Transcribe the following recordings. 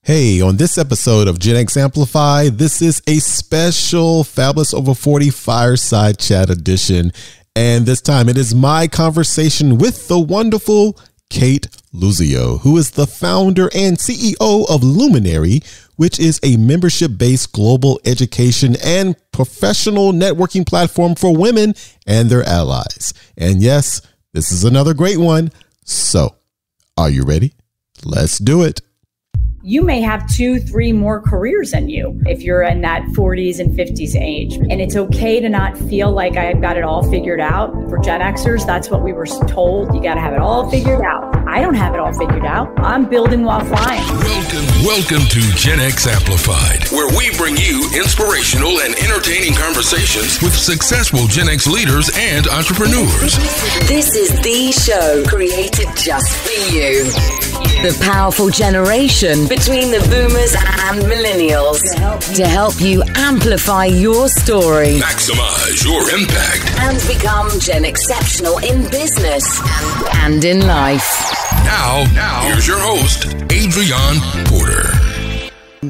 Hey, on this episode of Gen X Amplify, this is a special Fabulous Over 40 Fireside Chat edition. And this time it is my conversation with the wonderful Cate Luzio, who is the founder and CEO of Luminary, which is a membership-based global education and professional networking platform for women and their allies. And yes, this is another great one. So, are you ready? Let's do it. You may have 2-3 more careers than you if you're in that 40s and 50s age. And it's okay to not feel like I've got it all figured out. For Gen Xers, that's what we were told. You got to have it all figured out. I don't have it all figured out. I'm building while flying. Welcome to Gen X Amplified, where we bring you inspirational and entertaining conversations with successful Gen X leaders and entrepreneurs. This is the show created just for you. The powerful generation between the boomers and millennials to help you amplify your story, Maximize your impact, and become Gen Exceptional in business and in life. Now, here's your host, Adrian Porter.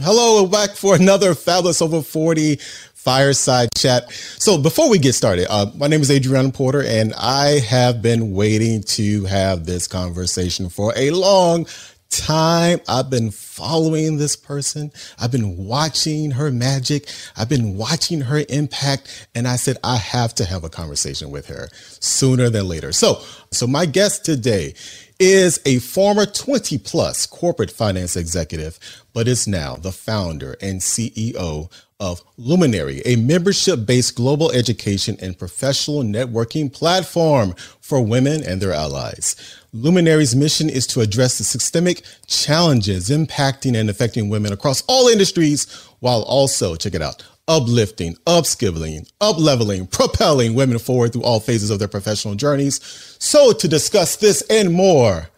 Hello, we're back for another Fabulous Over 40 Fireside Chat. So before we get started, my name is Adrian Porter, and I have been waiting to have this conversation for a long time. I've been following this person. I've been watching her magic. I've been watching her impact. And I said, I have to have a conversation with her sooner than later. So my guest today is a former 20 plus corporate finance executive, but is now the founder and CEO of Luminary, a membership-based global education and professional networking platform for women and their allies. Luminary's mission is to address the systemic challenges impacting and affecting women across all industries, while also, check it out, uplifting, upskilling, upleveling, propelling women forward through all phases of their professional journeys. So to discuss this and more,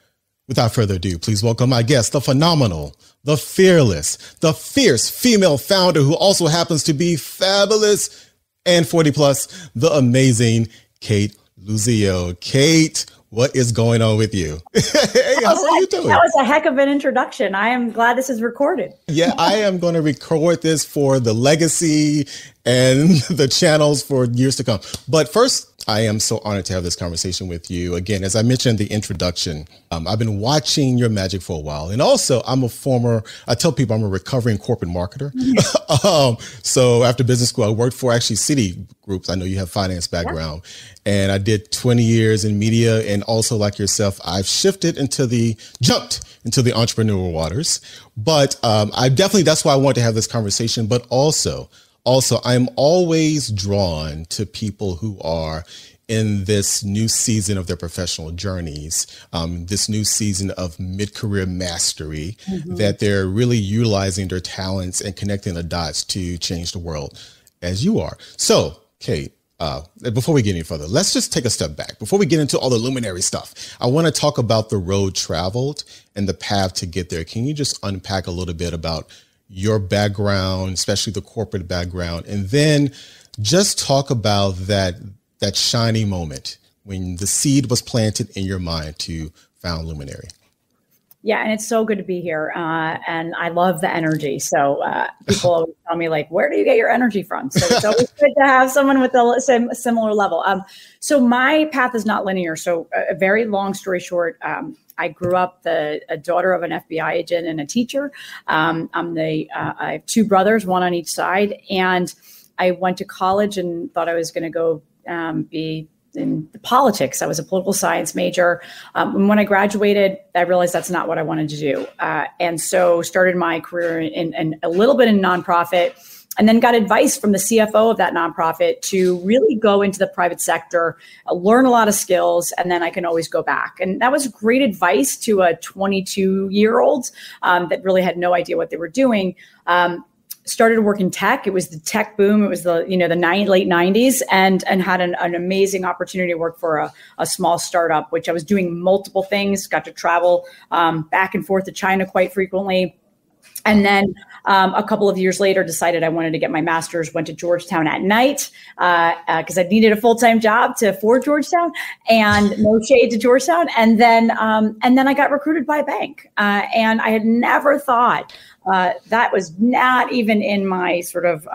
without further ado, please welcome my guest, the phenomenal, the fearless, the fierce female founder who also happens to be fabulous and 40 plus, the amazing Cate Luzio. Cate, what is going on with you? Hey, how are you doing? That was a heck of an introduction. I am glad this is recorded. Yeah, I am going to record this for the legacy and the channels for years to come. But first, I am so honored to have this conversation with you. Again, as I mentioned in the introduction, I've been watching your magic for a while. And also, I tell people I'm a recovering corporate marketer. So after business school, I worked for actually Citi Groups. I know you have finance background. Yeah. And I did 20 years in media. And also, like yourself, I've jumped into the entrepreneurial waters. But that's why I want to have this conversation. But also, I'm always drawn to people who are in this new season of their professional journeys, this new season of mid-career mastery, that they're really utilizing their talents and connecting the dots to change the world, as you are. So, Cate, before we get any further, let's just take a step back. Before we get into all the Luminary stuff, I want to talk about the road traveled and the path to get there. Can you just unpack a little bit about your background, especially the corporate background, and then just talk about that shiny moment when the seed was planted in your mind to found Luminary? Yeah, and it's so good to be here, and I love the energy. So people always tell me, like, where do you get your energy from? So it's always good to have someone with a similar level. So my path is not linear. So a very long story short, I grew up a daughter of an FBI agent and a teacher. I have 2 brothers, one on each side, and I went to college and thought I was going to go be in politics. I was a political science major. And when I graduated, I realized that's not what I wanted to do. And so started my career in a little bit in nonprofit, and then got advice from the CFO of that nonprofit to really go into the private sector, learn a lot of skills, and then I can always go back. And that was great advice to a 22-year-old that really had no idea what they were doing. Started to work in tech. It was the tech boom. It was the late 90s, and had an amazing opportunity to work for a small startup, which I was doing multiple things. Got to travel back and forth to China quite frequently. And then a couple of years later, decided I wanted to get my master's, went to Georgetown at night because I needed a full-time job to afford Georgetown, and no shade to Georgetown. And then I got recruited by a bank. And I had never thought that was not even in my sort of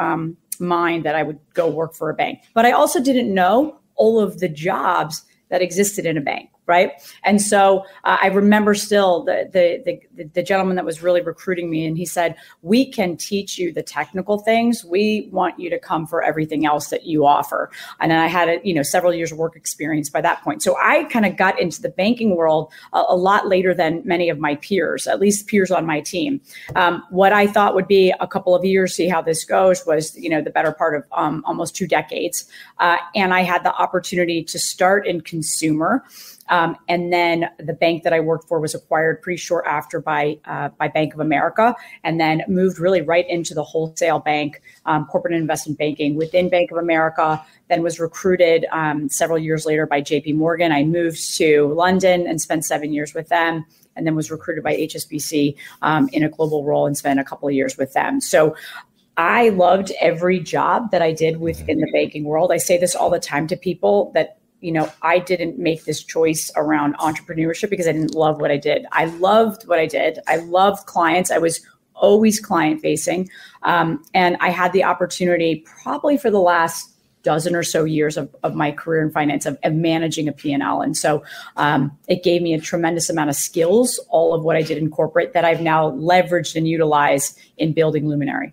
mind that I would go work for a bank. But I also didn't know all of the jobs that existed in a bank. Right. And so I remember still the gentleman that was really recruiting me. And he said, we can teach you the technical things. We want you to come for everything else that you offer. And then I had several years of work experience by that point. So I kind of got into the banking world a lot later than many of my peers, at least peers on my team. What I thought would be a couple of years, see how this goes, was, the better part of almost 2 decades. And I had the opportunity to start in consumer. And then the bank that I worked for was acquired pretty short after by Bank of America, and then moved really right into the wholesale bank, corporate and investment banking within Bank of America, then was recruited several years later by JP Morgan. I moved to London and spent 7 years with them, and then was recruited by HSBC in a global role and spent a couple of years with them. So I loved every job that I did within the banking world. I say this all the time to people that I didn't make this choice around entrepreneurship because I didn't love what I did. I loved what I did. I loved clients. I was always client facing. And I had the opportunity probably for the last dozen or so years of my career in finance of managing a P&L. And so it gave me a tremendous amount of skills, all of what I did in corporate that I've now leveraged and utilized in building Luminary.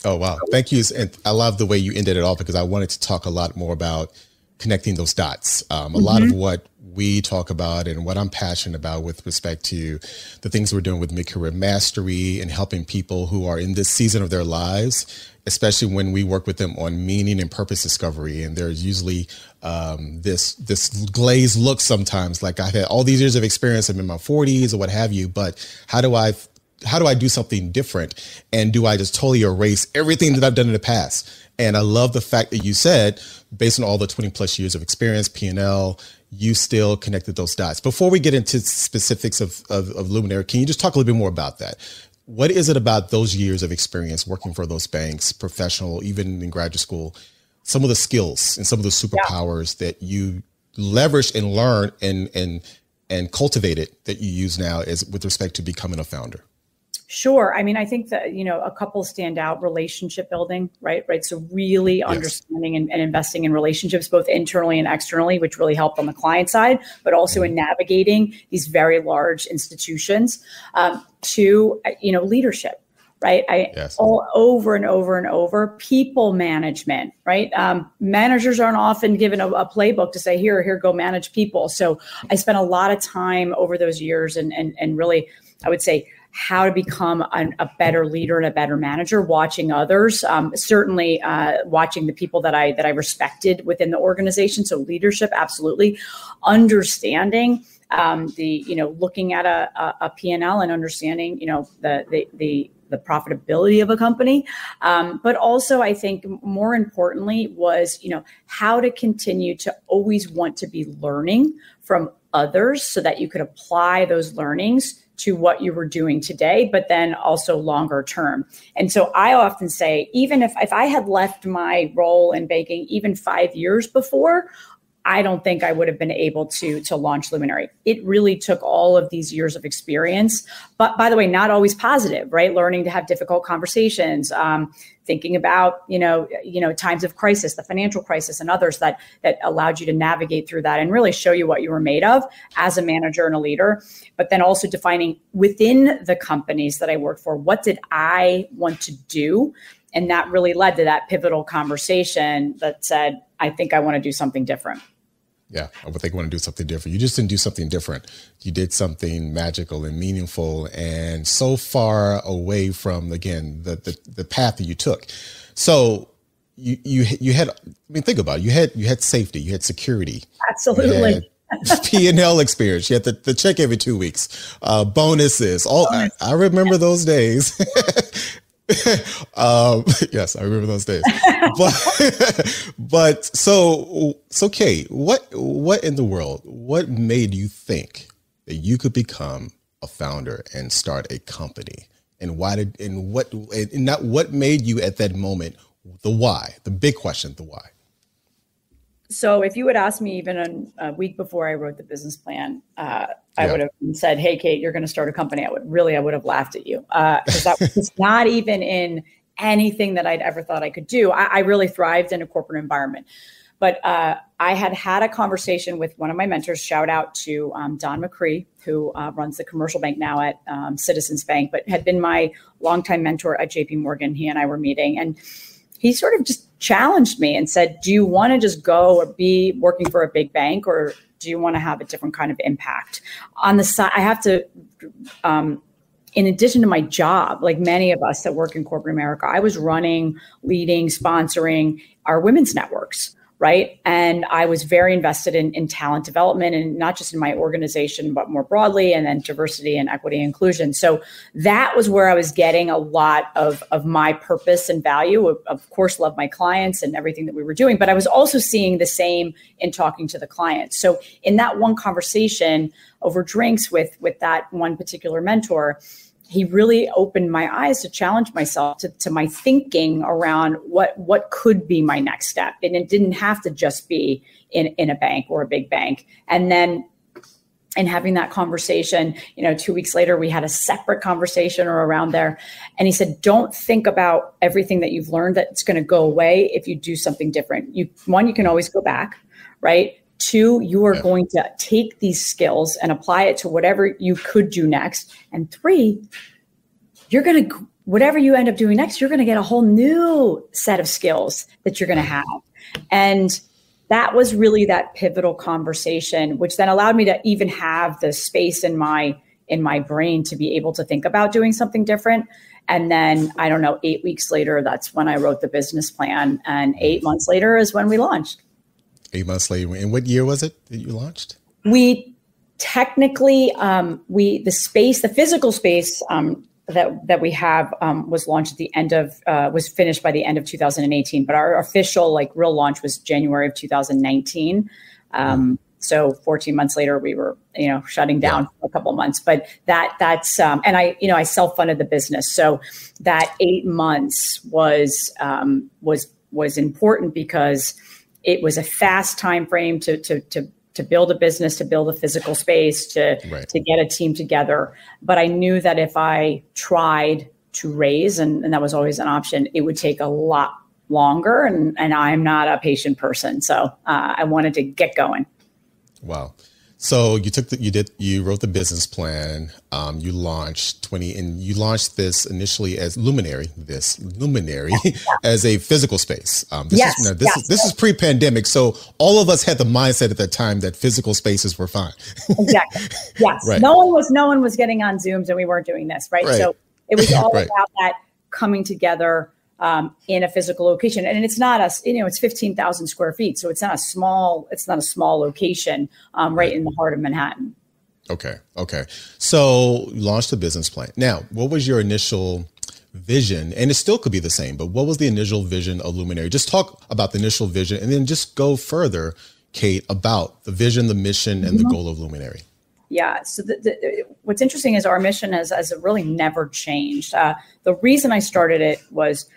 Oh, wow. Thank you. And I love the way you ended it off because I wanted to talk a lot more about connecting those dots. A lot of what we talk about and what I'm passionate about with respect to the things we're doing with mid-career mastery and helping people who are in this season of their lives, especially when we work with them on meaning and purpose discovery. And there's usually this glazed look sometimes, like I've had all these years of experience, I'm in my 40s or what have you, but how do I do something different? And do I just totally erase everything that I've done in the past? And I love the fact that you said, based on all the 20 plus years of experience, P&L, you still connected those dots. Before we get into specifics of Luminary, can you just talk a little bit more about that? What is it about those years of experience working for those banks, professional, even in graduate school, some of the skills and some of the superpowers that you leveraged and learned and cultivated that you use now as with respect to becoming a founder? Sure. I mean, I think that, a couple stand out: relationship building, right? So really understanding and investing in relationships, both internally and externally, which really helped on the client side, but also in navigating these very large institutions. To, leadership, right? All over and over and over, people management, right? Managers aren't often given a playbook to say, here, go manage people. So I spent a lot of time over those years and really, I would say, how to become a better leader and a better manager, watching others, certainly watching the people that I respected within the organization. So leadership, absolutely. Understanding looking at a P&L and understanding, the profitability of a company. But also, I think more importantly was, how to continue to always want to be learning from others so that you could apply those learnings to what you were doing today, but then also longer term. And so I often say, even if I had left my role in banking even 5 years before, I don't think I would have been able to launch Luminary. It really took all of these years of experience, but by the way, not always positive, right? Learning to have difficult conversations, thinking about, times of crisis, the financial crisis and others that allowed you to navigate through that and really show you what you were made of as a manager and a leader. But then also defining within the companies that I worked for, what did I want to do? And that really led to that pivotal conversation that said, I think I want to do something different. Yeah, I would think I want to do something different. You just didn't do something different. You did something magical and meaningful and so far away from, again, the path that you took. So you had, think about it. You had safety, you had security. Absolutely. You had P&L experience. You had the check every 2 weeks, bonuses. I remember those days. Yes, I remember those days. But so Cate, what in the world? What made you think that you could become a founder and start a company? And what made you at that moment? The why, the big question, the why. So if you had asked me even a week before I wrote the business plan, I would have said, "Hey, Cate, you're going to start a company." I would have laughed at you because that was not even in anything that I'd ever thought I could do. I really thrived in a corporate environment. But I had a conversation with one of my mentors, shout out to Don McCree, who runs the commercial bank now at Citizens Bank, but had been my longtime mentor at JP Morgan. He and I were meeting, and he sort of just challenged me and said, do you want to just go or be working for a big bank, or do you want to have a different kind of impact? On the side, I have to, in addition to my job, like many of us that work in corporate America, I was running, leading, sponsoring our women's networks. Right. And I was very invested in talent development, and not just in my organization, but more broadly, and then diversity and equity and inclusion. So that was where I was getting a lot of my purpose and value. Of course, love my clients and everything that we were doing, but I was also seeing the same in talking to the clients. So in that one conversation over drinks with that one particular mentor, he really opened my eyes to challenge myself to my thinking around what could be my next step. And it didn't have to just be in a bank or a big bank. And then in having that conversation, 2 weeks later, we had a separate conversation or around there. And he said, don't think about everything that you've learned that's going to go away if you do something different. You can always go back, right? 2, you are going to take these skills and apply it to whatever you could do next. And 3, you're going to, whatever you end up doing next, you're going to get a whole new set of skills that you're going to have. And that was really that pivotal conversation, which then allowed me to even have the space in my brain to be able to think about doing something different. And then, 8 weeks later, that's when I wrote the business plan. And 8 months later is when we launched. 8 months later. And what year was it that you launched? We technically, the physical space that we have was launched at the end of, was finished by the end of 2018. But our official real launch was January of 2019. So 14 months later, we were, shutting down for a couple of months. But that's and I self-funded the business. So that 8 months was important because it was a fast time frame to build a business, to build a physical space, to get a team together. But I knew that if I tried to raise, and that was always an option, it would take a lot longer. And I'm not a patient person. So I wanted to get going. Wow. So you wrote the business plan, you launched this initially as Luminary, as a physical space. This is pre-pandemic. So all of us had the mindset at that time that physical spaces were fine. Exactly. Yes. Right. No one was getting on Zooms, and we weren't doing this. Right. So it was all about that coming together in a physical location. And it's not it's 15,000 square feet. So it's not a small location right in the heart of Manhattan. Okay. So you launched a business plan. Now, what was your initial vision? And it still could be the same, but what was the initial vision of Luminary? Just talk about the initial vision and then just go further, Cate, about the vision, the mission, and the goal of Luminary. Yeah. So what's interesting is our mission has really never changed. The reason I started it was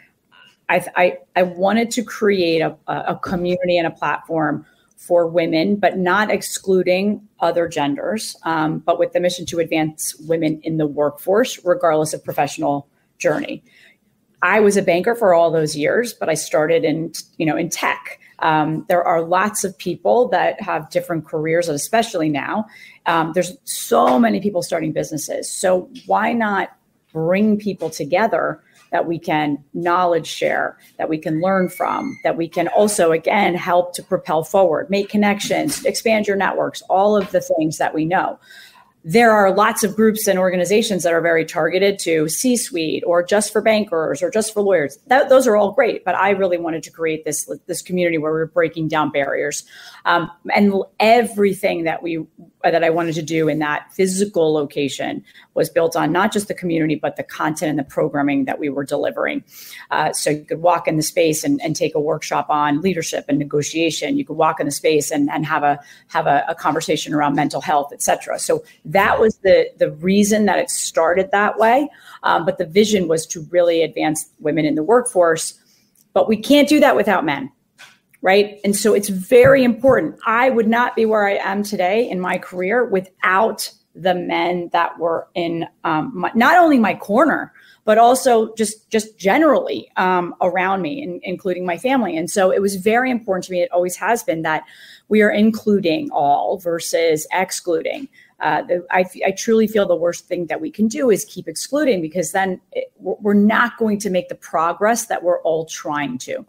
I wanted to create a community and a platform for women, but not excluding other genders, but with the mission to advance women in the workforce, regardless of professional journey. I was a banker for all those years, but I started in tech. There are lots of people that have different careers, and especially now, there's so many people starting businesses. So why not bring people together that we can knowledge share, that we can learn from, that we can also, again, help to propel forward, make connections, expand your networks, all of the things that we know. There are lots of groups and organizations that are very targeted to C-suite or just for bankers or just for lawyers. Those are all great, but I really wanted to create this community where we're breaking down barriers. And everything that I wanted to do in that physical location was built on not just the community, but the content and the programming that we were delivering. So you could walk in the space and take a workshop on leadership and negotiation. You could walk in the space and have a conversation around mental health, et cetera. So that was the reason that it started that way. But the vision was to really advance women in the workforce. But we can't do that without men. right? And so it's very important. I would not be where I am today in my career without the men that were in not only my corner, but also just generally around me, including my family. And so it was very important to me. It always has been that we are including all versus excluding. I truly feel the worst thing that we can do is keep excluding, because then we're not going to make the progress that we're all trying to.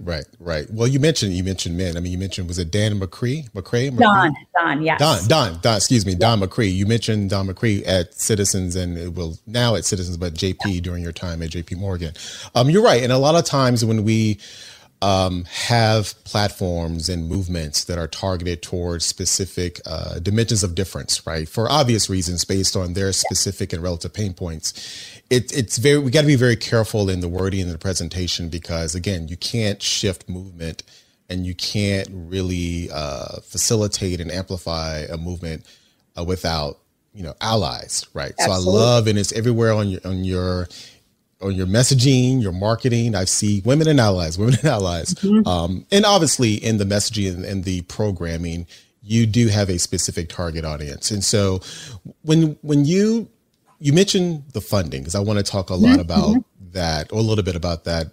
Right. Well, you mentioned men. I mean, you mentioned, was it Dan McCree? Don, yes. Don, excuse me, Don McCree. You mentioned Don McCree at Citizens, and now at Citizens, but JP during your time at JP Morgan. You're right. And a lot of times when we have platforms and movements that are targeted towards specific dimensions of difference, right? For obvious reasons, based on their specific and relative pain points. We got to be very careful in the wording and the presentation, because again, you can't shift movement and you can't really facilitate and amplify a movement without, allies, right? Absolutely. So I love, and it's everywhere on your messaging, your marketing. I see women and allies. Mm-hmm. And obviously in the messaging and the programming, you do have a specific target audience. And so when you mentioned the funding, because I want to talk a lot about that, or a little bit about that,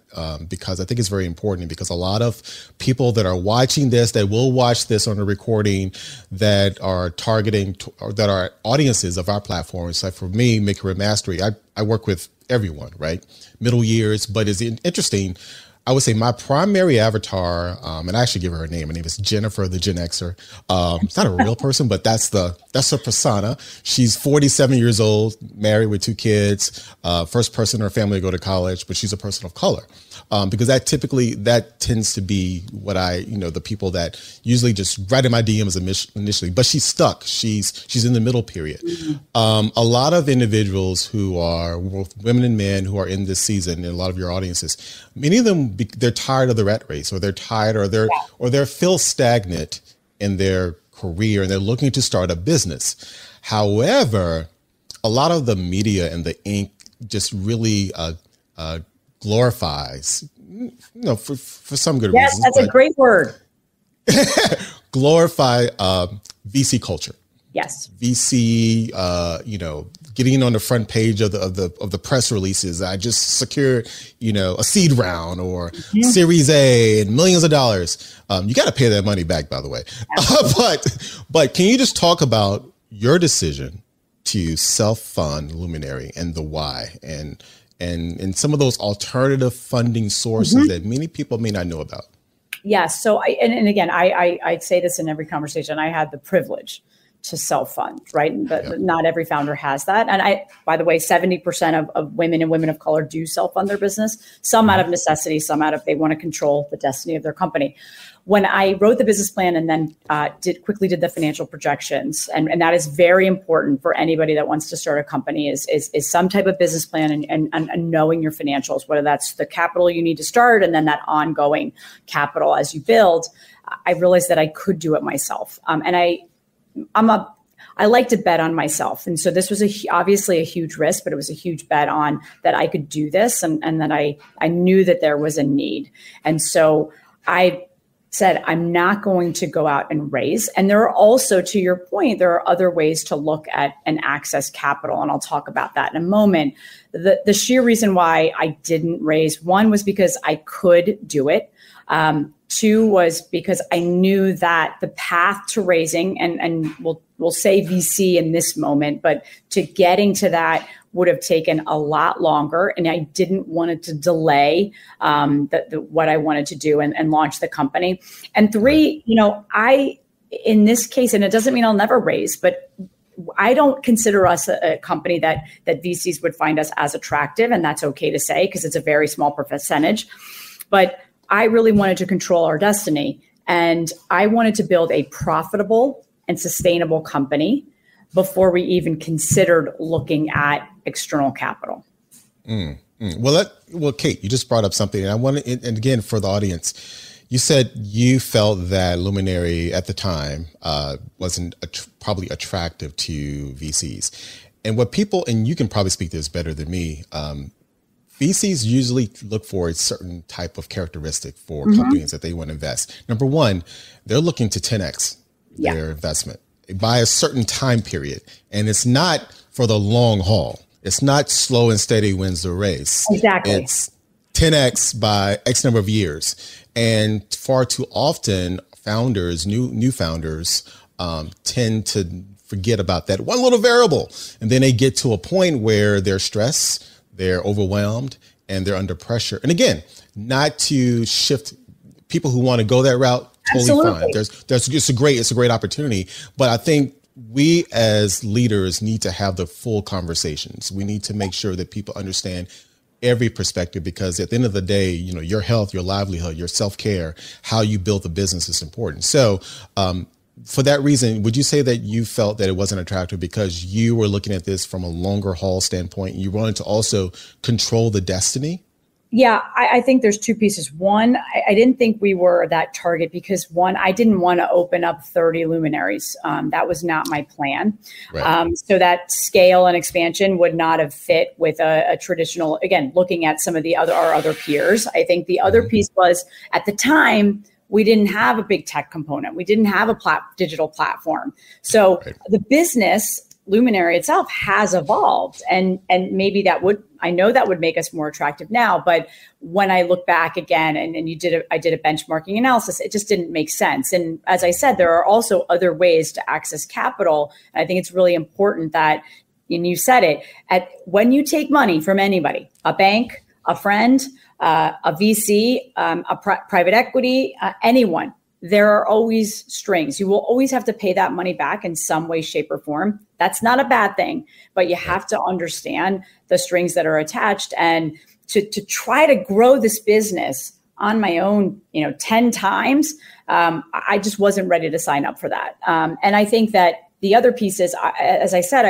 because I think it's very important, because a lot of people that are watching this, that will watch this on a recording, that are targeting or that are audiences of our platforms. Like for me, Mid-Career Mastery, I work with everyone, right? Middle years, but it's interesting. I would say my primary avatar, and I actually give her a name. Her name is Jennifer, the Gen Xer. It's not a real person, but that's her persona. She's 47 years old, married with 2 kids, first person in her family to go to college, but she's a person of color. Because that tends to be what the people that usually just write in my DMs initially, but she's stuck. She's in the middle period. Mm-hmm. A lot of individuals who are both women and men who are in this season, and a lot of your audiences, many of them, they're tired of the rat race, or they're tired, or they feel stagnant in their career, and they're looking to start a business. However, a lot of the media and the ink just really glorifies, for some good reasons. Yes, that's a great word. Glorify VC culture. Yes. VC, getting on the front page of the press releases. I just secured, a seed round or Series A and millions of dollars. You got to pay that money back, by the way. But can you just talk about your decision to self-fund Luminary and the why, and some of those alternative funding sources that many people may not know about? Yes. So again, I say this in every conversation. I had the privilege to self-fund, right? But not every founder has that. And by the way, 70% of women and women of color do self-fund their business, some out of necessity, some out of they want to control the destiny of their company. When I wrote the business plan and then quickly did the financial projections, and that is very important for anybody that wants to start a company, is some type of business plan and knowing your financials, whether that's the capital you need to start and then that ongoing capital as you build. I realized that I could do it myself. And I like to bet on myself. And so this was obviously a huge risk, but it was a huge bet on that I could do this, and that I knew that there was a need. And so I said, I'm not going to go out and raise. And there are also, to your point, there are other ways to look at and access capital. And I'll talk about that in a moment. The sheer reason why I didn't raise, one was because I could do it. 2 was because I knew that the path to raising, and we'll say VC in this moment, but to getting to that would have taken a lot longer. And I didn't want it to delay what I wanted to do and launch the company. And 3, in this case, and it doesn't mean I'll never raise, but I don't consider us a company that VCs would find us as attractive. And that's okay to say, because it's a very small percentage. But I really wanted to control our destiny, and I wanted to build a profitable and sustainable company before we even considered looking at external capital. Well, Cate, you just brought up something, and I want to, and again, for the audience, you said you felt that Luminary at the time wasn't probably attractive to VCs, and what people, and you can probably speak to this better than me, VCs usually look for a certain type of characteristic for companies that they want to invest. Number one, they're looking to 10x their investment by a certain time period. And it's not for the long haul. It's not slow and steady wins the race. Exactly. It's 10x by X number of years. And far too often, founders, new founders, tend to forget about that one little variable. And then they get to a point where they're stressed, they're overwhelmed, and they're under pressure. And again, not to shift people who want to go that route, totally fine. It's a great opportunity. But I think we as leaders need to have the full conversations. We need to make sure that people understand every perspective, because at the end of the day, your health, your livelihood, your self-care, how you build the business is important. So, for that reason, would you say that you felt that it wasn't attractive because you were looking at this from a longer haul standpoint and you wanted to also control the destiny? Yeah, I think there's two pieces. One, I didn't think we were that target because one, I didn't want to open up 30 luminaries. That was not my plan. Right. So that scale and expansion would not have fit with a traditional, again, looking at some of our other peers. I think the other piece was at the time, we didn't have a big tech component. We didn't have a digital platform. So the business, Luminary itself, has evolved. And maybe I know that would make us more attractive now. But when I look back again and I did a benchmarking analysis, it just didn't make sense. And as I said, there are also other ways to access capital. And I think it's really important that, and you said it, when you take money from anybody, a bank, a friend, a VC, private equity, anyone, there are always strings. You will always have to pay that money back in some way, shape, or form. That's not a bad thing, but you have to understand the strings that are attached. And to try to grow this business on my own, 10 times, I just wasn't ready to sign up for that. And I think that the other piece is, as I said,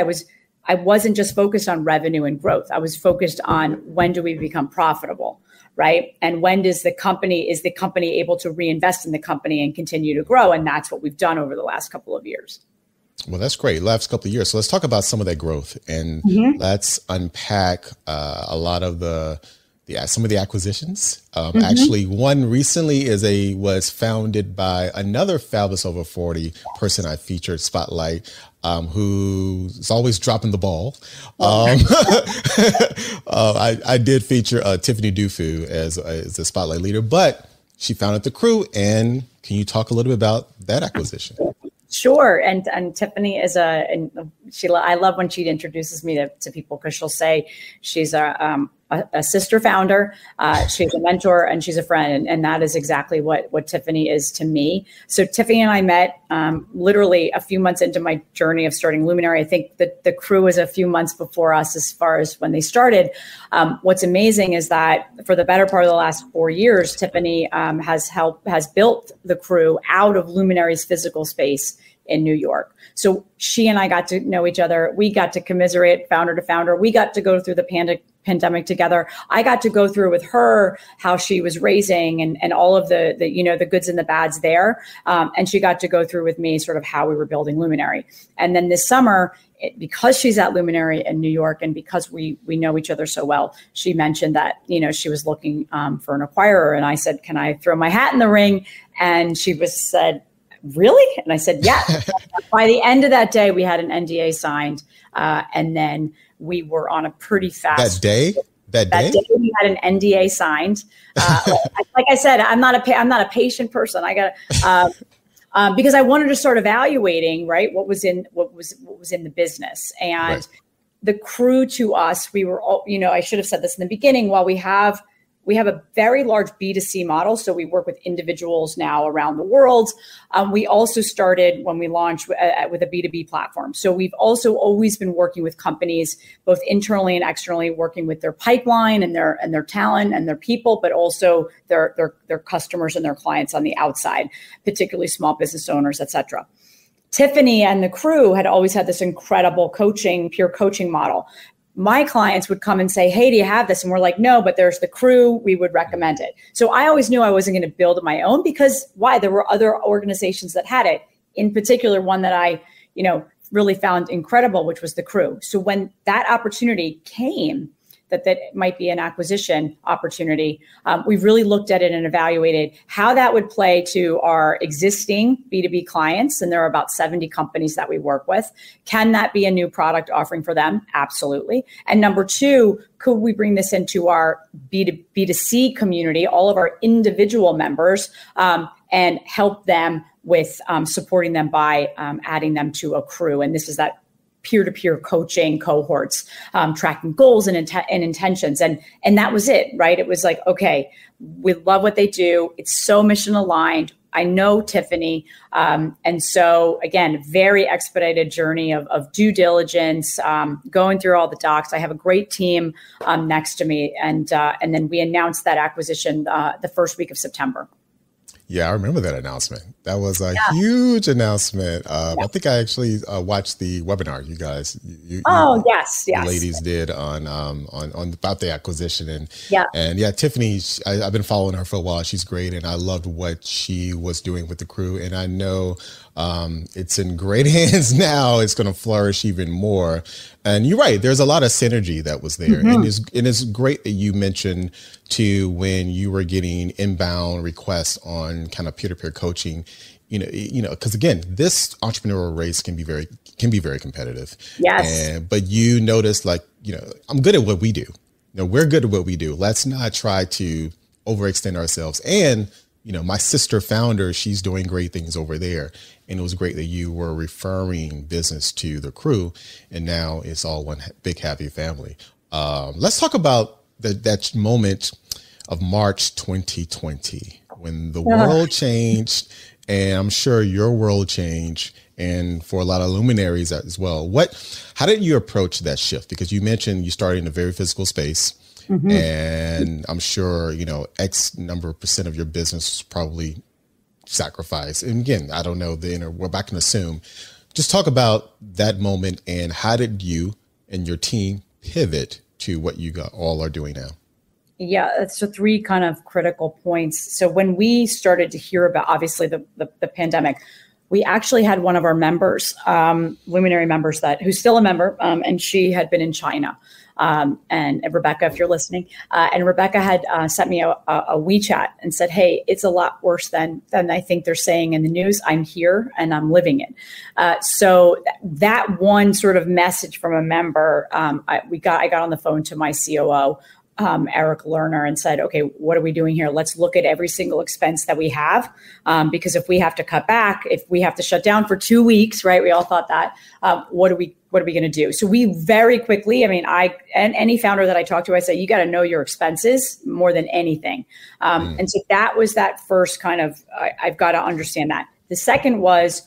I wasn't just focused on revenue and growth. I was focused on when do we become profitable, right? And when is the company able to reinvest in the company and continue to grow? And that's what we've done over the last couple of years. Well, that's great. Last couple of years. So let's talk about some of that growth and let's unpack a lot of some of the acquisitions. Actually, one recently was founded by another Fabulous Over 40 person I featured, Spotlight, who's always dropping the ball. I did feature Tiffany Dufu as a Spotlight leader, but she founded the Crew. And can you talk a little bit about that acquisition? Sure. And Tiffany I love when she introduces me to people, because she'll say she's a sister founder, she's a mentor, and she's a friend. And that is exactly what Tiffany is to me. So Tiffany and I met literally a few months into my journey of starting Luminary. I think that the Crew was a few months before us as far as when they started. What's amazing is that for the better part of the last 4 years, Tiffany has built the Crew out of Luminary's physical space in New York. So she and I got to know each other. We got to commiserate founder to founder. We got to go through the pandemic together. I got to go through with her how she was raising and all of the goods and the bads there. And she got to go through with me sort of how we were building Luminary. And then this summer, because she's at Luminary in New York and because we know each other so well, she mentioned that, she was looking for an acquirer. And I said, can I throw my hat in the ring? And she said, really? And I said, yeah. By the end of that day, we had an NDA signed. And then we were on a pretty fast. That day we had an NDA signed. Like I said, I'm not a patient person. I got because I wanted to start evaluating, right, what was in the business. And the Crew to us, we were all, I should have said this in the beginning, while we have a very large B2C model. So we work with individuals now around the world. We also started when we launched with a B2B platform. So we've also always been working with companies, both internally and externally, working with their pipeline and their talent and their people, but also their customers and their clients on the outside, particularly small business owners, et cetera. Tiffany and the Crew had always had this incredible peer coaching model. My clients would come and say, hey, do you have this? And we're like, no, but there's the Crew. We would recommend it. So I always knew I wasn't going to build it my own because why? There were other organizations that had it. In particular, one that I, really found incredible, which was the Crew. So when that opportunity came, that might be an acquisition opportunity, we've really looked at it and evaluated how that would play to our existing B2B clients. And there are about 70 companies that we work with. Can that be a new product offering for them? Absolutely. And number two, could we bring this into our B2C community, all of our individual members, and help them with supporting them by adding them to a crew? And this is that peer-to-peer coaching cohorts, tracking goals and intentions. And that was it, right? It was like, okay, we love what they do. It's so mission aligned. I know Tiffany. And so again, very expedited journey of due diligence, going through all the docs. I have a great team next to me. And then we announced that acquisition the first week of September. Yeah, I remember that announcement. That was a huge announcement. I think I actually watched the webinar you guys, yes, ladies did on about the acquisition, and Tiffany. I've been following her for a while. She's great, and I loved what she was doing with the crew. And I know it's in great hands now. It's going to flourish even more. And you're right. There's a lot of synergy that was there, and it's great that you mentioned too when you were getting inbound requests on kind of peer-to-peer coaching. Because again, this entrepreneurial race can be very competitive. Yes. But you notice, like, I'm good at what we do. We're good at what we do. Let's not try to overextend ourselves. And my sister founder, she's doing great things over there. And it was great that you were referring business to the crew. And now it's all one big happy family. Let's talk about that moment of March 2020 when the world changed. And I'm sure your world changed, and for a lot of luminaries as well. How did you approach that shift? Because you mentioned you started in a very physical space. And I'm sure, X number of % of your business was probably sacrificed. And again, I don't know I can assume. Just talk about that moment and how did you and your team pivot to what you all are doing now? Yeah, so 3 kind of critical points. So when we started to hear about, obviously, the pandemic, we actually had one of our members, Luminary members, who's still a member, and she had been in China. And Rebecca, if you're listening, and Rebecca had sent me a WeChat and said, hey, it's a lot worse than I think they're saying in the news. I'm here and I'm living it. So that one sort of message from a member, I got on the phone to my COO, Eric Lerner, and said, okay, what are we doing here? Let's look at every single expense that we have. Because if we have to cut back, if we have to shut down for 2 weeks, right? We all thought that, what are we going to do? So we very quickly, and any founder that I talk to, I say, you got to know your expenses more than anything. And so that was that first kind of, I've got to understand that. The second was,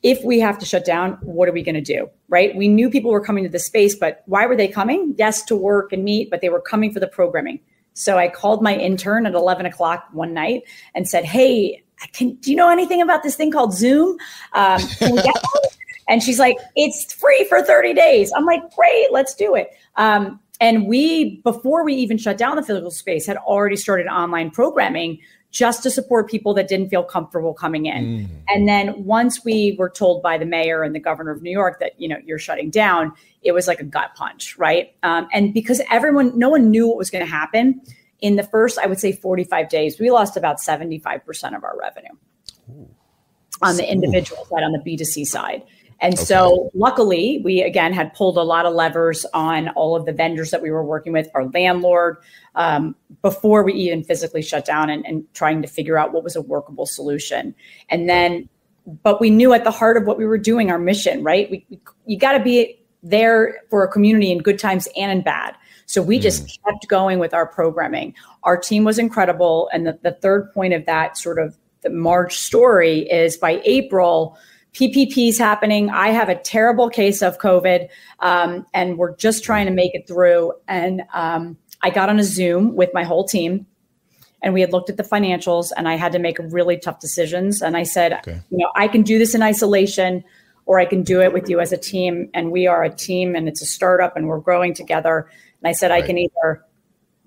if we have to shut down, what are we going to do, right? We knew people were coming to the space, but why were they coming? Yes, to work and meet, but they were coming for the programming. So I called my intern at 11 o'clock one night and said, hey, do you know anything about this thing called Zoom? Can we get one? And she's like, it's free for 30 days. I'm like, great, let's do it. And before we even shut down the physical space, had already started online programming just to support people that didn't feel comfortable coming in. And then once we were told by the mayor and the governor of New York that, you're shutting down, it was like a gut punch, right? And because no one knew what was going to happen, in the first, I would say 45 days, we lost about 75% of our revenue on the individual side, on the B2C side. And so luckily, we, again, had pulled a lot of levers on all of the vendors that we were working with, our landlord, before we even physically shut down and trying to figure out what was a workable solution. And then, but we knew at the heart of what we were doing, our mission, right? You got to be there for a community in good times and in bad. So we just kept going with our programming. Our team was incredible. And the third point of that sort of the March story is by April, PPP's happening. I have a terrible case of COVID, and we're just trying to make it through. And I got on a Zoom with my whole team, and we had looked at the financials, and I had to make really tough decisions. And I said, I can do this in isolation, or I can do it with you as a team. And we are a team, and it's a startup, and we're growing together. And I said, I can either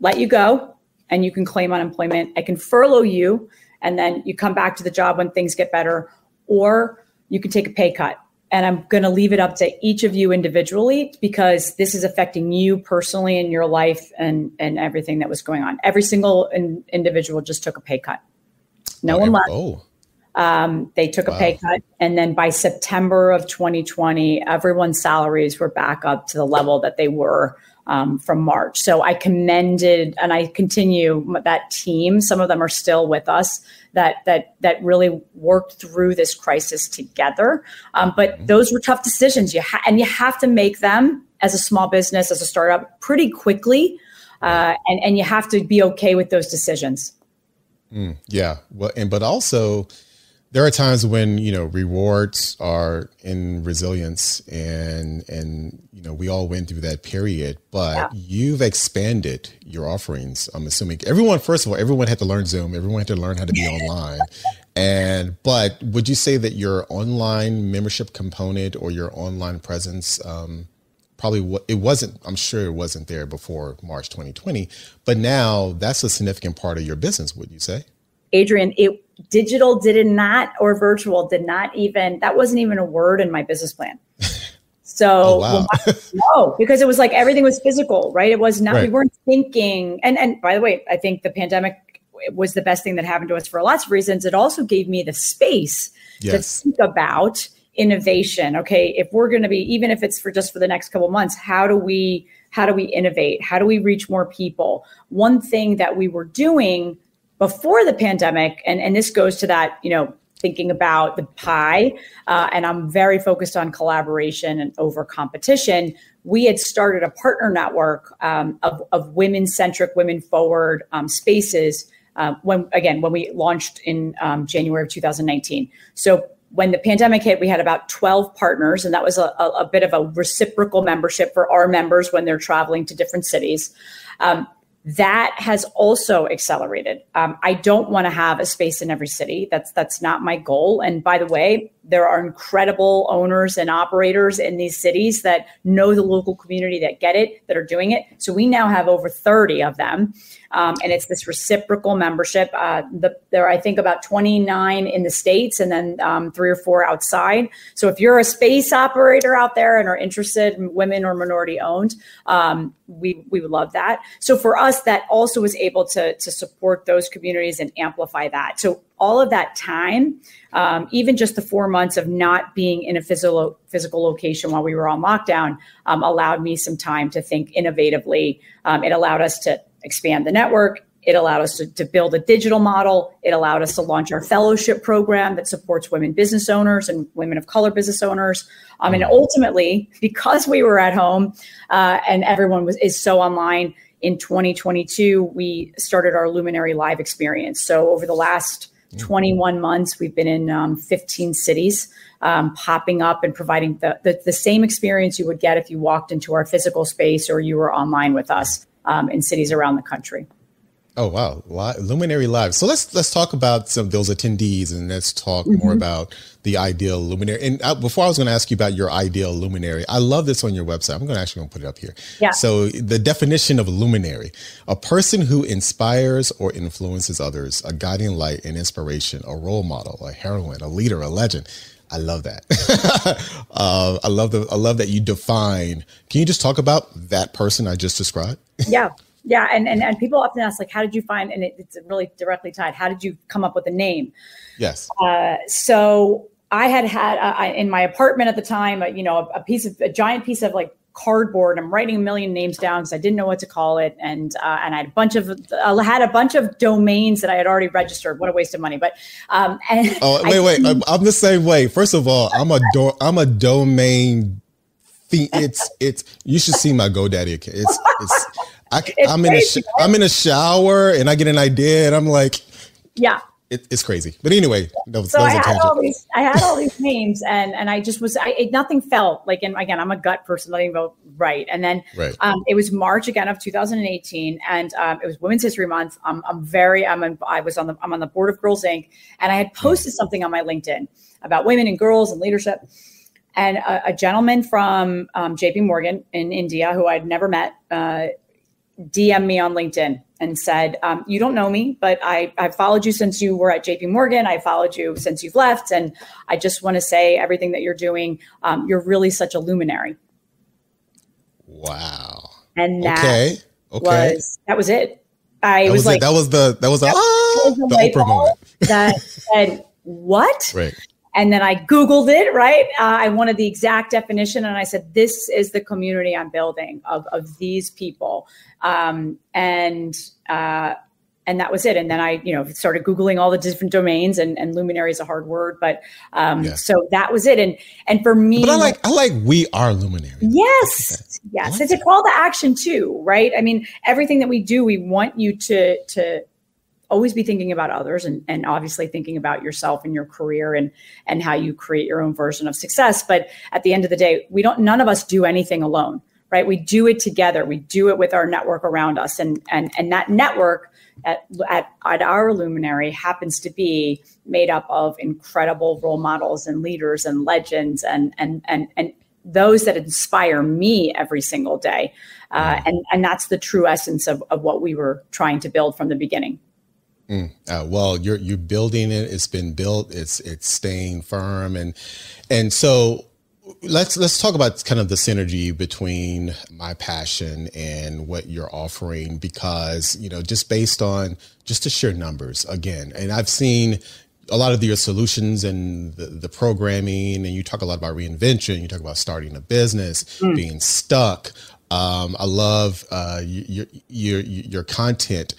let you go, and you can claim unemployment. I can furlough you, and then you come back to the job when things get better, or you can take a pay cut And I'm going to leave it up to each of you individually, because this is affecting you personally in your life and everything that was going on. Every single individual just took a pay cut. No one left. They took a pay cut. And then by September of 2020, everyone's salaries were back up to the level that they were from March. So I commended, and I continue that team. Some of them are still with us that really worked through this crisis together. But those were tough decisions. And you have to make them as a small business, as a startup, pretty quickly. And you have to be okay with those decisions. Yeah. Well, but also there are times when, rewards are in resilience and, we all went through that period, but you've expanded your offerings. I'm assuming first of all, everyone had to learn Zoom. Everyone had to learn how to be online. But would you say that your online membership component or your online presence, I'm sure it wasn't there before March 2020, but now that's a significant part of your business, would you say? Adrian, digital did not, or virtual did not even, that wasn't even a word in my business plan. So, no, because it was like everything was physical, right? It was not, we weren't thinking. And by the way, I think the pandemic was the best thing that happened to us for lots of reasons. It also gave me the space to think about innovation. Okay, if we're going to be, even if it's for the next couple of months, how do we innovate? How do we reach more people? One thing that we were doing before the pandemic, and this goes to that, thinking about the pie, and I'm very focused on collaboration and over competition. We had started a partner network of women-centric, women-forward spaces when we launched in January of 2019. So when the pandemic hit, we had about 12 partners, and that was a bit of a reciprocal membership for our members when they're traveling to different cities. That has also accelerated. I don't want to have a space in every city. That's not my goal. And by the way, there are incredible owners and operators in these cities that know the local community, that get it, that are doing it. So we now have over 30 of them. And it's this reciprocal membership. There are, I think, about 29 in the States, and then 3 or 4 outside. So if you're a space operator out there and are interested in women or minority owned, we would love that. So for us, that also was able to support those communities and amplify that. So all of that time, even just the 4 months of not being in a physical location while we were on lockdown, allowed me some time to think innovatively. It allowed us to expand the network. It allowed us to build a digital model. It allowed us to launch our fellowship program that supports women business owners and women of color business owners. And ultimately, because we were at home and everyone is so online, in 2022, we started our Luminary Live experience. So over the last 21 months, we've been in 15 cities, popping up and providing the same experience you would get if you walked into our physical space or you were online with us in cities around the country. Oh, wow. Luminary Live. So let's talk about some of those attendees, and let's talk more about the ideal luminary. And before I was going to ask you about your ideal luminary, I love this on your website. I'm actually going to put it up here. Yeah. So the definition of a luminary: a person who inspires or influences others, a guiding light and inspiration, a role model, a heroine, a leader, a legend. I love that. I love that you define. Can you just talk about that person I just described? Yeah. Yeah. And people often ask, like, how did you find, and it's really directly tied, how did you come up with a name? Yes. So I had in my apartment at the time, a giant piece of like cardboard. I'm writing a million names down because I didn't know what to call it. And I had a bunch of domains that I had already registered. What a waste of money. But, wait, I'm the same way. First of all, I'm a domain. It's you should see my GoDaddy account. I'm in a shower and I get an idea and I'm like, yeah, it's crazy. But anyway, I had all these names and I just nothing felt like, and again, I'm a gut person, nothing felt right. And then it was March again of 2018, and it was Women's History Month. I'm on the board of Girls Inc. and I had posted something on my LinkedIn about women and girls and leadership. And a gentleman from JP Morgan in India, who I'd never met, DM'd me on LinkedIn and said, you don't know me, but I've followed you since you were at JP Morgan. I followed you since you've left. And I just want to say everything that you're doing, you're really such a luminary. Wow. And that was it. That was the Oprah moment. That said, what? Right. And then I Googled it, right? I wanted the exact definition. And I said, this is the community I'm building of these people. And that was it. And then I, started Googling all the different domains, and luminary is a hard word, but so that was it. And for me, but I like we are luminary. Yes. Yes. It's a call to action too, right? I mean, everything that we do, we want you to always be thinking about others and obviously thinking about yourself and your career and how you create your own version of success. But at the end of the day, none of us do anything alone, right? We do it together. We do it with our network around us. And that network at our Luminary happens to be made up of incredible role models and leaders and legends and those that inspire me every single day. And that's the true essence of what we were trying to build from the beginning. Well, you're building it. It's been built. It's staying firm. And so let's talk about kind of the synergy between my passion and what you're offering, because, just based on just the sheer numbers again, and I've seen a lot of your solutions and the programming, and you talk a lot about reinvention. You talk about starting a business, being stuck. I love your content.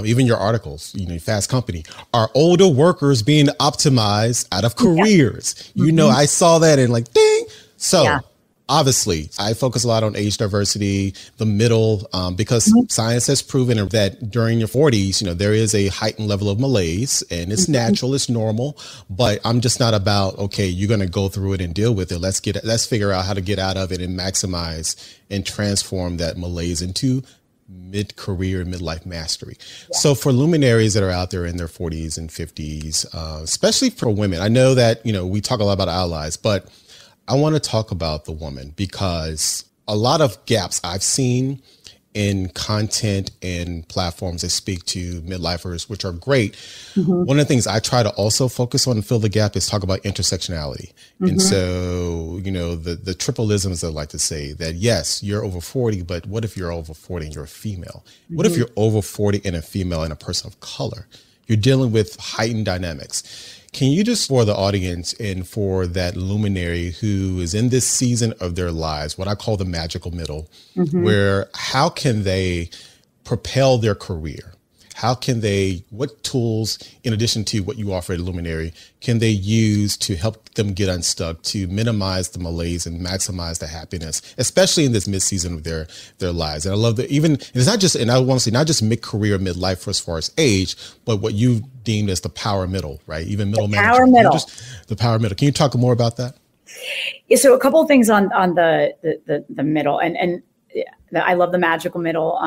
Even your articles, Fast Company, are older workers being optimized out of careers. Yeah. I saw that and ding. So obviously I focus a lot on age diversity, the middle, because science has proven that during your 40s, there is a heightened level of malaise, and it's natural, it's normal, but I'm just not about, okay, you're going to go through it and deal with it. Let's figure out how to get out of it and maximize and transform that malaise into mid-career, midlife mastery. Yeah. So for luminaries that are out there in their 40s and 50s, especially for women, I know that, we talk a lot about allies, but I want to talk about the woman, because a lot of gaps I've seen in content and platforms that speak to midlifers, which are great. One of the things I try to also focus on and fill the gap is talk about intersectionality. And so, the tripleisms I like to say that, yes, you're over 40, but what if you're over 40 and you're a female? What if you're over 40 and a female and a person of color? You're dealing with heightened dynamics. Can you just, for the audience and for that luminary who is in this season of their lives, what I call the magical middle, where how can they propel their career? What tools, in addition to what you offer at Luminary, can they use to help them get unstuck, to minimize the malaise and maximize the happiness, especially in this mid-season of their lives? And I love that it's not just, and I want to say not just mid-career, midlife for as far as age, but what you deemed as the power middle, right? Even middle management. The power middle. Can you talk more about that? Yeah, so a couple of things on the middle, and I love the magical middle.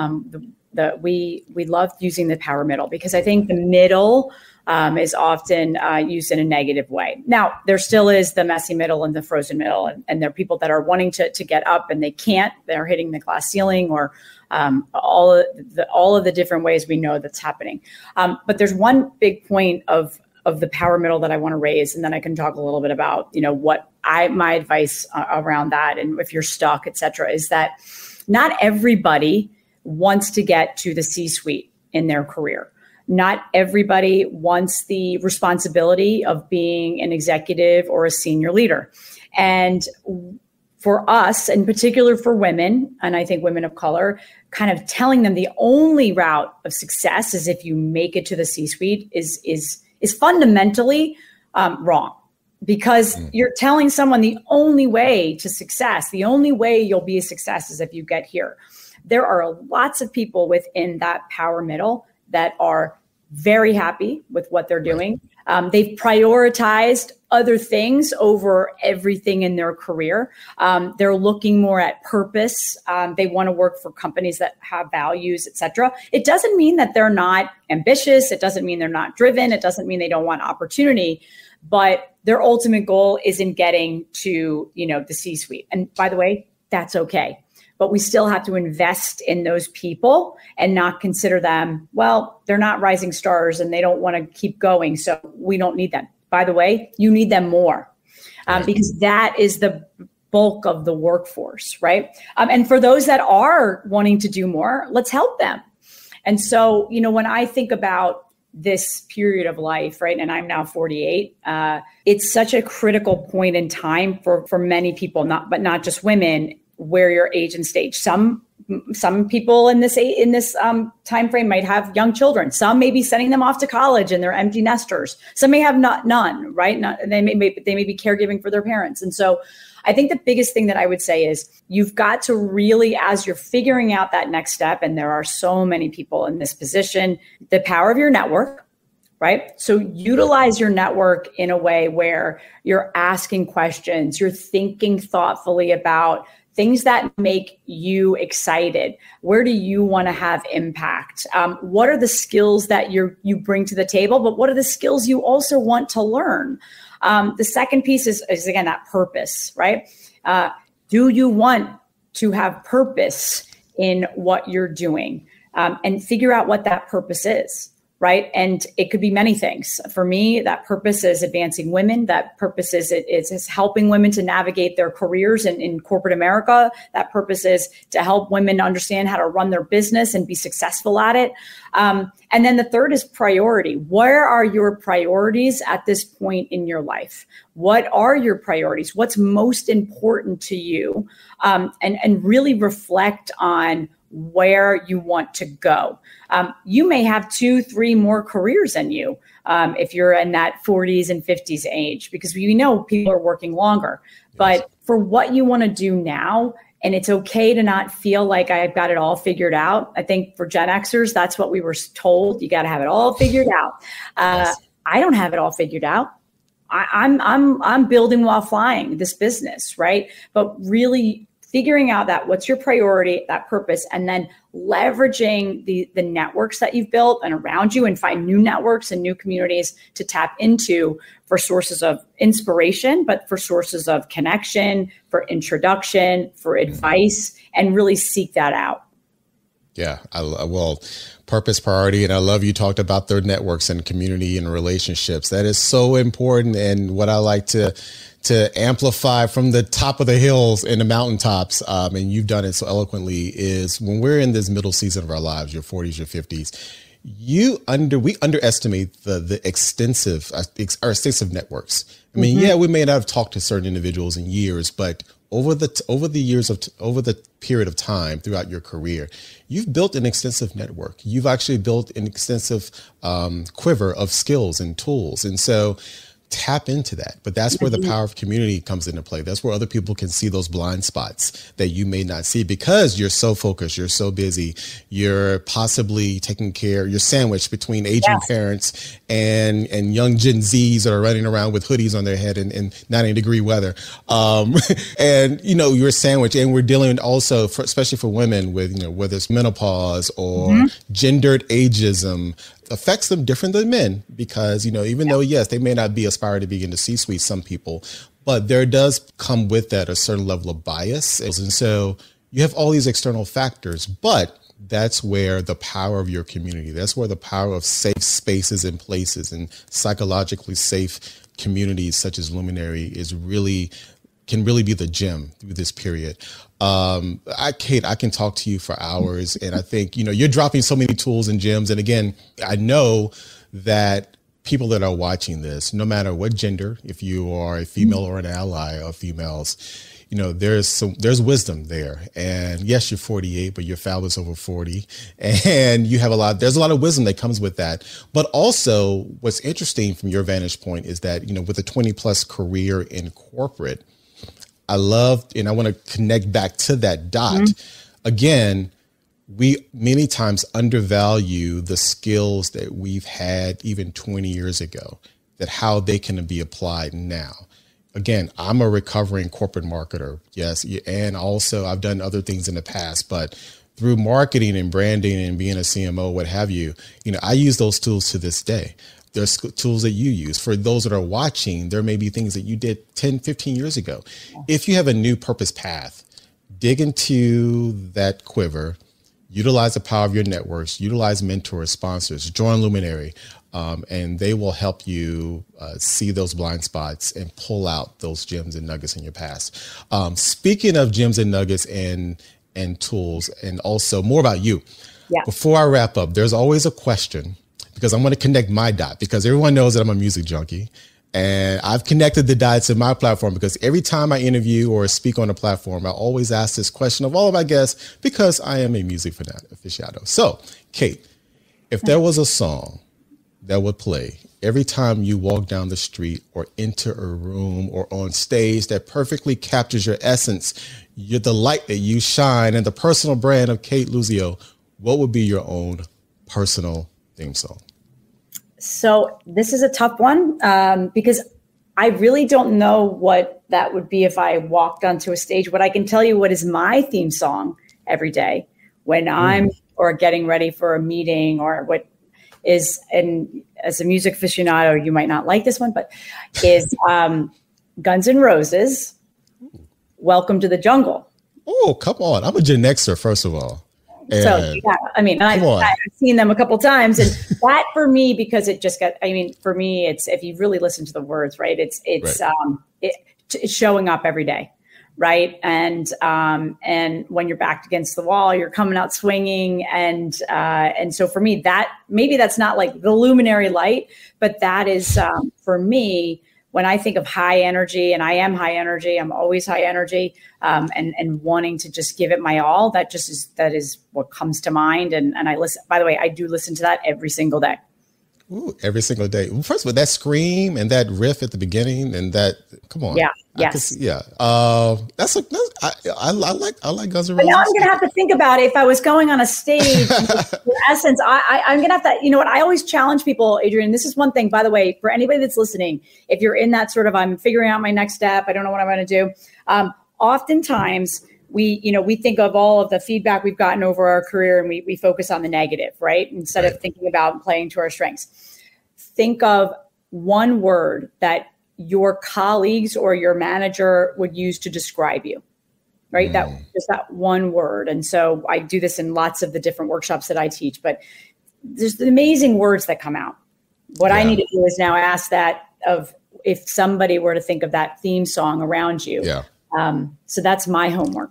We love using the power middle, because I think the middle is often used in a negative way. Now, there still is the messy middle and the frozen middle, and there are people that are wanting to get up and they can't. They're hitting the glass ceiling, or all of the different ways we know that's happening. But there's one big point of the power middle that I want to raise, and then I can talk a little bit about what my advice around that, and if you're stuck, et cetera, is that not everybody wants to get to the C-suite in their career. Not everybody wants the responsibility of being an executive or a senior leader. And for us, in particular for women, and I think women of color, kind of telling them the only route of success is if you make it to the C-suite is fundamentally wrong. Because you're telling someone the only way to success, the only way you'll be a success is if you get here. There are lots of people within that power middle that are very happy with what they're doing. They've prioritized other things over everything in their career. They're looking more at purpose. They want to work for companies that have values, et cetera. It doesn't mean that they're not ambitious. It doesn't mean they're not driven. It doesn't mean they don't want opportunity. But their ultimate goal isn't getting to, the C-suite. And by the way, that's okay. but we still have to invest in those people and not consider them, well, they're not rising stars and they don't want to keep going, so we don't need them. By the way, you need them more because that is the bulk of the workforce, right? And for those that are wanting to do more, let's help them. And so, when I think about this period of life, right, and I'm now 48, it's such a critical point in time for many people, but not just women, where your age and stage. Some people in this time frame might have young children. Some may be sending them off to college and they're empty nesters. Some may have none, right? They may be caregiving for their parents. And so I think the biggest thing that I would say is you've got to really, as you're figuring out that next step, and there are so many people in this position, the power of your network, right? So utilize your network in a way where you're asking questions, you're thinking thoughtfully about things that make you excited. Where do you want to have impact? What are the skills that you bring to the table, but what are the skills you also want to learn? The second piece is again, that purpose, right? Do you want to have purpose in what you're doing? And figure out what that purpose is, right? And it could be many things. For me, that purpose is advancing women. That purpose is helping women to navigate their careers in corporate America. That purpose is to help women understand how to run their business and be successful at it. And then the third is priority. Where are your priorities at this point in your life? What are your priorities? What's most important to you? And really reflect on where you want to go. You may have 2-3 more careers than you if you're in that 40s and 50s age, because we know people are working longer. But for what you want to do now, and it's okay to not feel like I've got it all figured out. I think for Gen Xers, that's what we were told. You got to have it all figured out. I don't have it all figured out. I'm building while flying this business, right? But really figuring out that what's your priority, that purpose, and then leveraging the networks that you've built and around you, and find new networks and new communities to tap into for sources of inspiration, but for sources of connection, for introduction, for advice, and really seek that out. Yeah, purpose, priority, and I love you talked about their networks and community and relationships. That is so important, and what I like to amplify from the top of the hills and the mountaintops, and you've done it so eloquently, is when we're in this middle season of our lives, your 40s, your 50s, we underestimate the extensive networks. I mean, yeah, we may not have talked to certain individuals in years, but over the period of time throughout your career, you've built an extensive network. You've actually built an extensive quiver of skills and tools. And so tap into that. But that's where the power of community comes into play. That's where other people can see those blind spots that you may not see because you're so focused, you're so busy, you're possibly taking care, you're sandwiched between aging parents and young Gen Zs that are running around with hoodies on their head in 90-degree weather. And, you're sandwiched, and we're dealing also, especially for women, with, whether it's menopause or gendered ageism, affects them different than men because, even though, yes, they may not be aspired to be in the C-suite, some people, but there does come with that a certain level of bias. And so you have all these external factors, but that's where the power of your community, that's where the power of safe spaces and places and psychologically safe communities such as Luminary can really be the gem through this period. Cate, I can talk to you for hours, and I think, you're dropping so many tools and gems. And again, I know that people that are watching this, no matter what gender, if you are a female or an ally of females, there's wisdom there. And yes, you're 48, but your fabulous over 40, and you have there's a lot of wisdom that comes with that. But also what's interesting from your vantage point is that, with a 20+ career in corporate, I loved, and I want to connect back to that dot. Again, we many times undervalue the skills that we've had even 20 years ago, that how they can be applied now. Again, I'm a recovering corporate marketer. Yes. And also I've done other things in the past, but through marketing and branding and being a CMO, what have you, I use those tools to this day. There's tools that you use. For those that are watching, there may be things that you did 10, 15 years ago. If you have a new purpose path, dig into that quiver, utilize the power of your networks, utilize mentors, sponsors, join Luminary, and they will help you see those blind spots and pull out those gems and nuggets in your past. Speaking of gems and nuggets and tools, and also more about you. Yeah. Before I wrap up, there's always a question, because I'm going to connect my dot, because everyone knows that I'm a music junkie. And I've connected the dots in my platform because every time I interview or speak on a platform, I always ask this question of all of my guests because I am a music aficionado. So, Cate, if there was a song that would play every time you walk down the street or enter a room or on stage that perfectly captures your essence, the light that you shine, and the personal brand of Cate Luzio, what would be your own personal theme song? So this is a tough one because I really don't know what that would be if I walked onto a stage. What I can tell you what is my theme song every day when I'm or getting ready for a meeting, or what is, and as a music aficionado, you might not like this one, but is Guns N' Roses, Welcome to the Jungle. Oh, come on. I'm a Gen Xer, first of all. And so, yeah, I mean, I've seen them a couple times, and that for me, because it just got, I mean, for me, it's, if you really listen to the words, right, it's it's showing up every day. Right. And when you're backed against the wall, you're coming out swinging. And so for me, that maybe that's not like the luminary light, but that is for me, when I think of high energy, and I am high energy, I'm always high energy, and wanting to just give it my all, that is what comes to mind. And I listen, by the way, I do listen to that every single day. Ooh, every single day. Well, first of all, that scream and that riff at the beginning, and that, come on. Yeah. Yes. I like Guns N' Roses. But now I'm going to have to think about it. If I was going on a stage, in essence, I'm going to have to, you know what, I always challenge people, Adrian, this is one thing, by the way, for anybody that's listening, if you're in that sort of, I'm figuring out my next step, I don't know what I'm going to do. Oftentimes we think of all of the feedback we've gotten over our career, and we focus on the negative, right? Instead of thinking about playing to our strengths. Think of one word that your colleagues or your manager would use to describe you, right? That just that one word. And so I do this in lots of the different workshops that I teach, but there's the amazing words that come out. What I need to do is now ask that of, if somebody were to think of that theme song around you. Yeah. So that's my homework.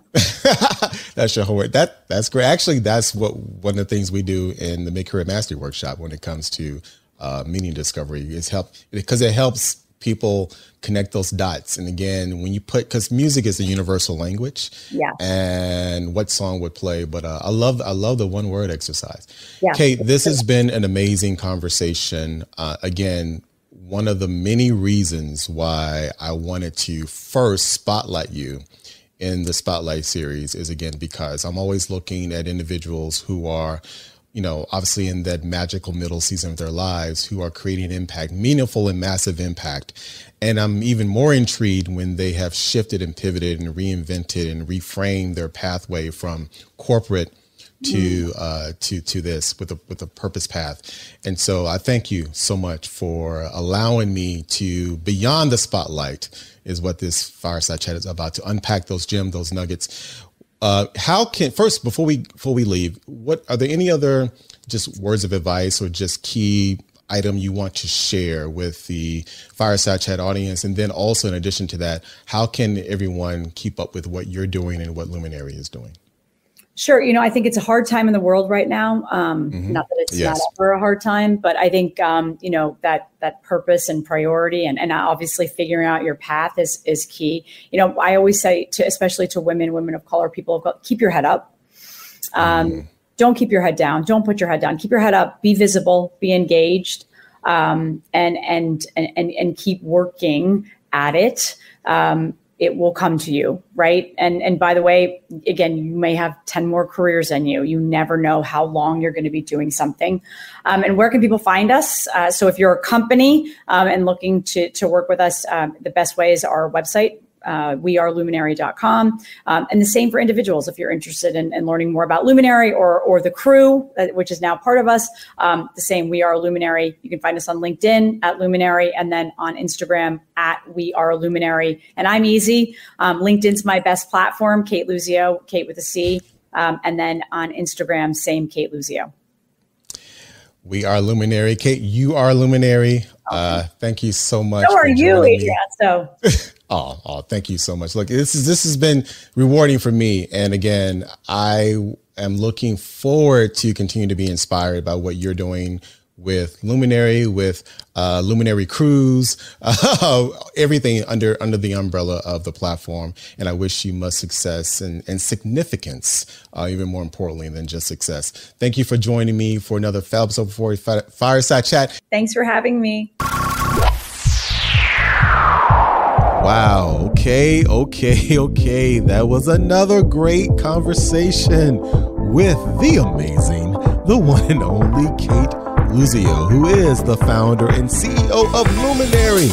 That's your homework. That's great. Actually, that's one of the things we do in the Mid-Career Mastery Workshop when it comes to meaning discovery, is because it helps people connect those dots. And again, when you because music is a universal language, and what song would play, but I love the one word exercise. Yeah. Cate, this has been an amazing conversation. Again, one of the many reasons why I wanted to first spotlight you in the Spotlight series is, again, because I'm always looking at individuals who are, obviously in that magical middle season of their lives, who are creating impact, meaningful and massive impact. And I'm even more intrigued when they have shifted and pivoted and reinvented and reframed their pathway from corporate to this with a purpose path. And so I thank you so much for allowing me to, beyond the spotlight, is what this fireside chat is about, to unpack those gems, those nuggets. Before we leave, are there any other just words of advice or just key item you want to share with the fireside chat audience? And then also, in addition to that, how can everyone keep up with what you're doing and what Luminary is doing? Sure. I think it's a hard time in the world right now. Not that it's not ever a hard time, but I think, that purpose and priority and obviously figuring out your path is key. I always say especially to women of color, people, keep your head up. Don't keep your head down. Don't put your head down. Keep your head up, be visible, be engaged, and keep working at it. It will come to you, right? And by the way, again, you may have 10 more careers than you. You never know how long you're going to be doing something. And where can people find us? So if you're a company and looking to work with us, the best way is our website, weareluminary.com. And the same for individuals. If you're interested in learning more about Luminary or the crew, which is now part of us, the same, We Are Luminary. You can find us on LinkedIn at Luminary, and then on Instagram at We Are Luminary. And I'm easy. LinkedIn's my best platform, Cate Luzio, Cate with a C. And then on Instagram, same Cate Luzio. We Are Luminary. Cate, you are Luminary. Thank you so much. So are you, Adrian. So. Oh, thank you so much. Look, this has been rewarding for me. And again, I am looking forward to continue to be inspired by what you're doing with Luminary, with Luminary Cruise, everything under the umbrella of the platform. And I wish you much success and significance, even more importantly than just success. Thank you for joining me for another Fabulous Over 40 Fireside Chat. Thanks for having me. Wow. Okay. That was another great conversation with the amazing, the one and only Cate Luzio, who is the founder and CEO of Luminary.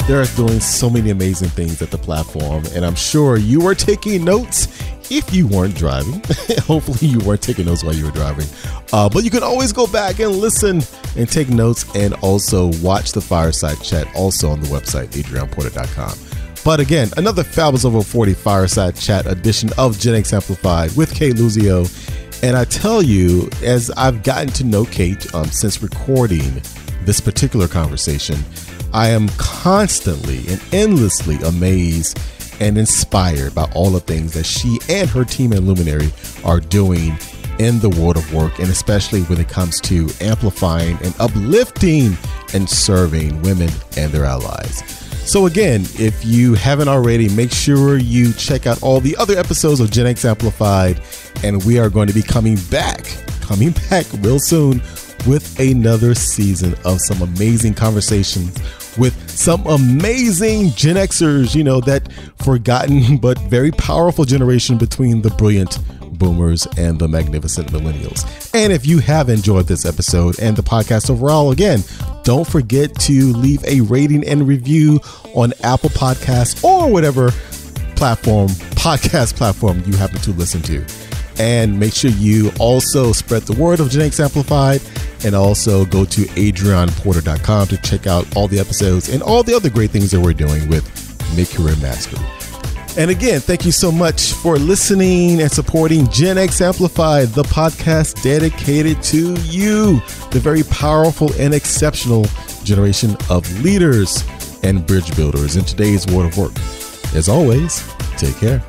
They're doing so many amazing things at the platform, and I'm sure you were taking notes if you weren't driving. Hopefully you weren't taking notes while you were driving. But you can always go back and listen and take notes, and also watch the Fireside Chat also on the website, adrianporter.com. But again, another Fabulous Over 40 Fireside Chat edition of Gen X Amplified with Cate Luzio. And I tell you, as I've gotten to know Cate since recording this particular conversation, I am constantly and endlessly amazed and inspired by all the things that she and her team at Luminary are doing in the world of work, and especially when it comes to amplifying and uplifting and serving women and their allies. So again, if you haven't already, make sure you check out all the other episodes of Gen X Amplified, and we are going to be coming back real soon with another season of some amazing conversations with some amazing Gen Xers, that forgotten but very powerful generation between the brilliant boomers and the magnificent millennials. And if you have enjoyed this episode and the podcast overall, again, don't forget to leave a rating and review on Apple Podcasts or whatever podcast platform you happen to listen to. And make sure you also spread the word of Gen X Amplified, and also go to adrianporter.com to check out all the episodes and all the other great things that we're doing with Mid-Career Mastery. And again, thank you so much for listening and supporting Gen X Amplified, the podcast dedicated to you, the very powerful and exceptional generation of leaders and bridge builders in today's world of work. As always, take care.